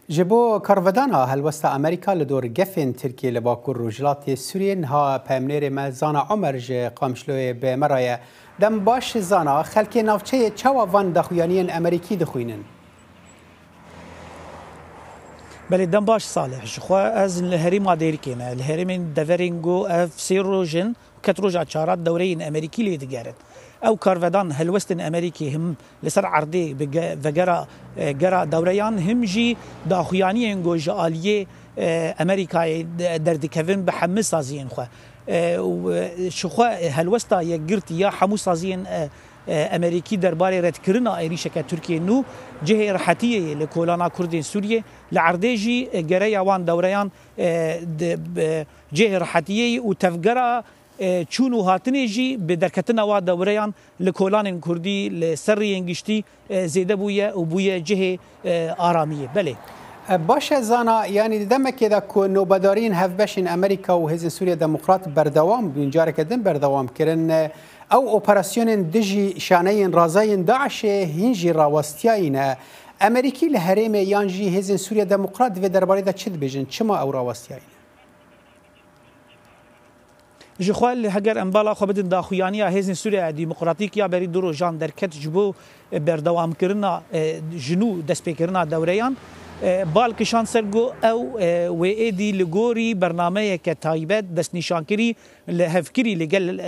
جبو کارودانا هلوستا امریکا لدور گفین ترکیه لباکور روجلات سوریه ها پامنیر ما زانا عمر ج قامشلوی به مرایه دم باش زانا خلک نافچه چوا وان دخویانین امریکی دخوینن. بله دم باش صالح شخوا از الهرم ديركينا الهرم دفرينجو اف سيروجن كتروج اشارات دورين امريكي لي دجارت او كارفدان هلوستن امريكي هم لسر عرضي وجرا جرا دوريان هم جي داخياني انجو جاليه امريكا درد كيفن بحمس سازين خو شخوا هلوستا يجرت يا حموس سازين امريكي درباري رد كرنا ايريشكا تركيا نو جهه راحتيه لكولانا كردين سوريا لعرديجي جريا وان دوريان جهه راحتيه وتفجرا چونو هاتنيجي بدركتنا وا دوريان لكولان كردي لسري انجشتي زيده بويا وبويا جهه آراميه بله باشه زانا يعني دمك كذا كونو بدارين هفبشين امريكا وهزن سوريا ديمقراط بردوام بينجار كدن بردوام كرن او اوبراسيون دجي شانين رازين داعش هنجي راوستياين امريكي لهرم يانجي هزن سوريا ديمقراط في درباري دا تشد بيجن چما او راوستياين جخوال هجر امبالا خو بدن داخویانیا هزن سوریا ديمقراطيك يا بري درو جان دركت جبو بردوام كرنا جنو دسبيكرنا دوريان بالکشان سرگو او و ایدی لگوری برنامه که تایبت دست نشانکری لهفکری لگل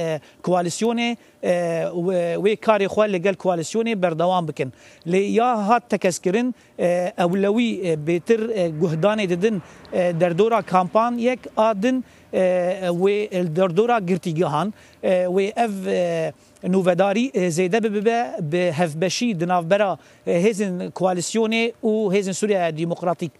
کوالسیونه و کاری خواه لگل کوالسیونه بردوام بکن لیا هات تکسکرین اولوی بهتر گهدان ددن در دورا کامپان یک آدن و در دورا گرتیگاهان و اف نووداری زیده به هفبشی دنافبرا هزن کوالسیونه و هزن سوریا ديمقراطيك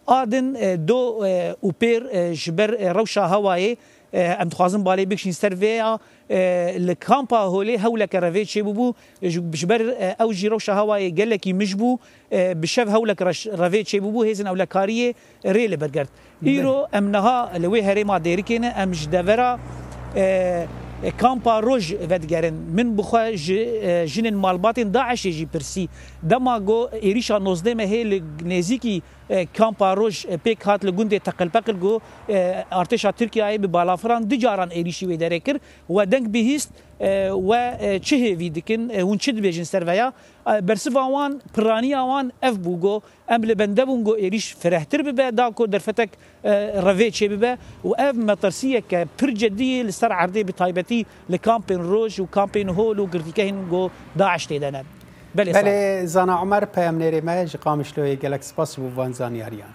آدن دو اوپر جبر روشا هوایی ام تخوازن بالي بكشين سرفيا الكامبا هولي هولا كرافيت شيبو بجبر او جي روشا هواي قال لك مجبو بشاف هولا رافيت شيبو هيزن اولا كاريه ريل برغرت ايرو امنها لوي هريما ديركينا ام جدفرا كامبا روج ودگرن من بخوا جنن مالباتن داعش جي برسي دماغو ايريشا نوزدمه هي نزيكي كامبا روج بيك هات لگوند تقلبقل جو ارتشا تركيا به بالافران دجاران ايريشي ودركر ودنگ بهست و چه ويدكن ونچد بيجن سرفيا برسفاوان برانياوان اف بوغو امل بندبونغو ايريش فرهتر ببا داكو درفتك رافيتشي ببا واف مطرسيه كبرجدي لسر عرضي بتايبتي لكامبين روج وكامبين هول وقرتيكهن جو داعش تيدنا بله زانا عمر پیامنری ما قامشلوی گلکس پاس و وانزانی هریان